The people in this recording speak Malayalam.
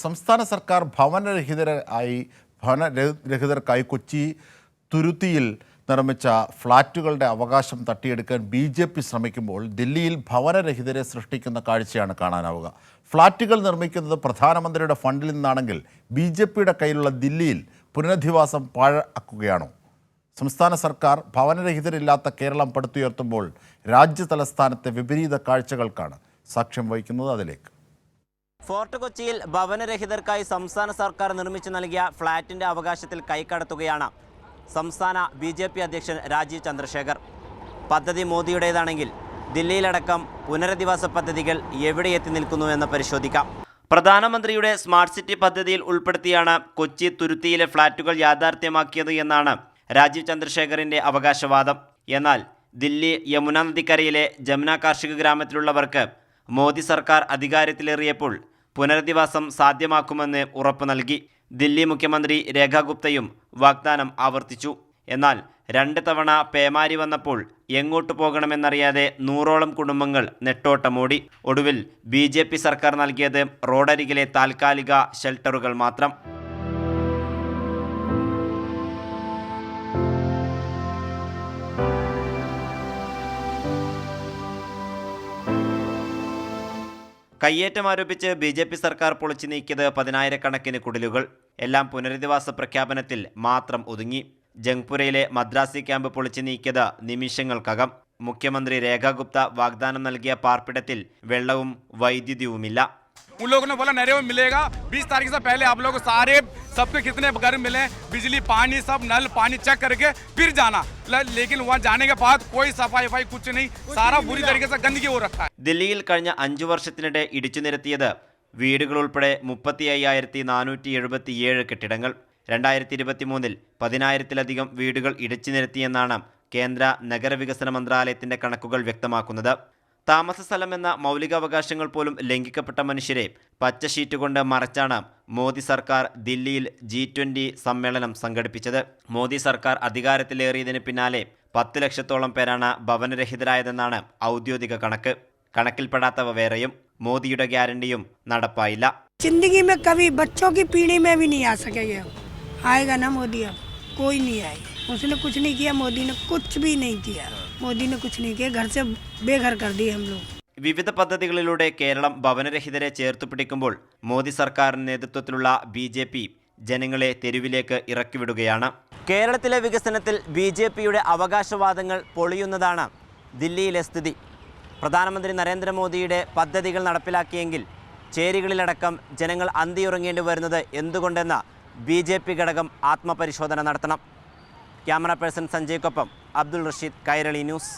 സംസ്ഥാന സർക്കാർ ഭവനരഹിതർക്കായി കൊച്ചി തുരുത്തിയിൽ നിർമ്മിച്ച ഫ്ളാറ്റുകളുടെ അവകാശം തട്ടിയെടുക്കാൻ BJP ശ്രമിക്കുമ്പോൾ ദില്ലിയിൽ ഭവനരഹിതരെ സൃഷ്ടിക്കുന്ന കാഴ്ചയാണ് കാണാനാവുക. ഫ്ളാറ്റുകൾ നിർമ്മിക്കുന്നത് പ്രധാനമന്ത്രിയുടെ ഫണ്ടിൽ നിന്നാണെങ്കിൽ BJPയുടെ കയ്യിലുള്ള ദില്ലിയിൽ പുനരധിവാസം പാഴാക്കുകയാണോ? സംസ്ഥാന സർക്കാർ ഭവനരഹിതരില്ലാത്ത കേരളം പടുത്തുയർത്തുമ്പോൾ രാജ്യ തലസ്ഥാനത്തെ വിപരീത കാഴ്ചകൾക്കാണ് സാക്ഷ്യം വഹിക്കുന്നത്. അതിലേക്ക് ഫോർട്ട് കൊച്ചിയിൽ ഭവനരഹിതർക്കായി സംസ്ഥാന സർക്കാർ നിർമ്മിച്ചു നൽകിയ ഫ്ളാറ്റിന്റെ അവകാശത്തിൽ കൈക്കടത്തുകയാണ് സംസ്ഥാന BJP അധ്യക്ഷൻ രാജീവ് ചന്ദ്രശേഖർ. പദ്ധതി മോദിയുടേതാണെങ്കിൽ ദില്ലിയിലടക്കം പുനരധിവാസ പദ്ധതികൾ എവിടെ എത്തി നിൽക്കുന്നുവെന്ന് പരിശോധിക്കാം. പ്രധാനമന്ത്രിയുടെ സ്മാർട്ട് സിറ്റി പദ്ധതിയിൽ ഉൾപ്പെടുത്തിയാണ് കൊച്ചി തുരുത്തിയിലെ ഫ്ളാറ്റുകൾ യാഥാർത്ഥ്യമാക്കിയത് എന്നാണ് രാജീവ് ചന്ദ്രശേഖറിൻ്റെ അവകാശവാദം. എന്നാൽ ദില്ലി യമുന നദിക്കരയിലെ ജമുന കാർഷിക ഗ്രാമത്തിലുള്ളവർക്ക് മോദി സർക്കാർ അധികാരത്തിലേറിയപ്പോൾ പുനരധിവാസം സാധ്യമാക്കുമെന്ന് ഉറപ്പു നൽകി. ദില്ലി മുഖ്യമന്ത്രി രേഖ ഗുപ്തയും വാഗ്ദാനം ആവർത്തിച്ചു. എന്നാൽ 2 തവണ പേമാരി വന്നപ്പോൾ എങ്ങോട്ട് പോകണമെന്നറിയാതെ 100ഓളം കുടുംബങ്ങൾ നെട്ടോട്ടമോടി. ഒടുവിൽ BJP സർക്കാർ നൽകിയത് റോഡരികിലെ താൽക്കാലിക ഷെൽട്ടറുകൾ മാത്രം. കയ്യേറ്റം ആരോപിച്ച് BJP സർക്കാർ പൊളിച്ചു നീക്കിയത് 10,000-കണക്കിന് കുടിലുകൾ. എല്ലാം പുനരധിവാസ പ്രഖ്യാപനത്തിൽ മാത്രം ഒതുങ്ങി. ജംഗ്പുരയിലെ മദ്രാസി ക്യാമ്പ് പൊളിച്ചു നീക്കിയത് നിമിഷങ്ങൾക്കകം. മുഖ്യമന്ത്രി രേഖ ഗുപ്ത വാഗ്ദാനം നൽകിയ പാർപ്പിടത്തിൽ വെള്ളവും വൈദ്യുതിയുമില്ല. उन लोगों ने बोला नरेगा मिलेगा 20 तारीख से पहले आप लोग सारे सबके कितने घर मिले, बिजली पानी सब नल पानी चेक करके फिर जाना. लेकिन वहाँ जाने के बाद कोई सफाई कुछ नहीं, सारा बुरी तरीके से गंदगी हो रखा है. ദില്ലിയിൽ കഴിഞ്ഞ 5 വർഷത്തിനിടെ ഇടിച്ചു നിരത്തിയത് വീടുകൾ ഉൾപ്പെടെ 35,477 കെട്ടിടങ്ങൾ. 2023-ൽ 10,000-ലധികം വീടുകൾ ഇടിച്ചു നിരത്തിയെന്നാണ് കേന്ദ്ര നഗരവികസന മന്ത്രാലയത്തിൻ്റെ കണക്കുകൾ വ്യക്തമാക്കുന്നത്. താമസ സ്ഥലം എന്ന മൗലികാവകാശങ്ങൾ പോലും ലംഘിക്കപ്പെട്ട മനുഷ്യരെ പച്ച ഷീറ്റ് കൊണ്ട് മറച്ചാണ് മോദി സർക്കാർ ദില്ലിയിൽ G20 സമ്മേളനം സംഘടിപ്പിച്ചത്. മോദി സർക്കാർ അധികാരത്തിലേറിയതിന് പിന്നാലെ 10 ലക്ഷത്തോളം പേരാണ് ഭവനരഹിതരായതെന്നാണ് ഔദ്യോഗിക കണക്ക്. കണക്കിൽപ്പെടാത്തവ വേറെയും. മോദിയുടെ ഗ്യാരണ്ടിയും നടപ്പായില്ല. जिंदगी में कभी बच्चों की पीढ़ी में भी नहीं आ सकेगा. आएगा ना मोदी, अब कोई नहीं आएगा. उसने कुछ नहीं किया, मोदी ने कुछ भी नहीं किया. मोदी ने कुछ नहीं किया, घर से बेघर कर दिए हम लोग. വിവിധ പദ്ധതികളിലൂടെ കേരളം ഭവനരഹിതരെ ചേർത്തു പിടിക്കുമ്പോൾ മോദി സർക്കാരിന്റെ നേതൃത്വത്തിലുള്ള BJP ജനങ്ങളെ തെരുവിലേക്ക് ഇറക്കിവിടുകയാണ്. കേരളത്തിലെ വികസനത്തിൽ BJPയുടെ അവകാശവാദങ്ങൾ പൊളിയുന്നതാണ് ദില്ലിയിലെ സ്ഥിതി. പ്രധാനമന്ത്രി നരേന്ദ്രമോദിയുടെ പദ്ധതികൾ നടപ്പിലാക്കിയെങ്കിൽ ചേരികളിലടക്കം ജനങ്ങൾ അന്തിയുറങ്ങേണ്ടി വരുന്നത് എന്തുകൊണ്ടെന്ന BJP ഘടകം ആത്മപരിശോധന നടത്തണം. ക്യാമറ പേഴ്സൺ സഞ്ജയ്ക്കൊപ്പം അബ്ദുൾ റഷീദ്, കൈരളി ന്യൂസ്.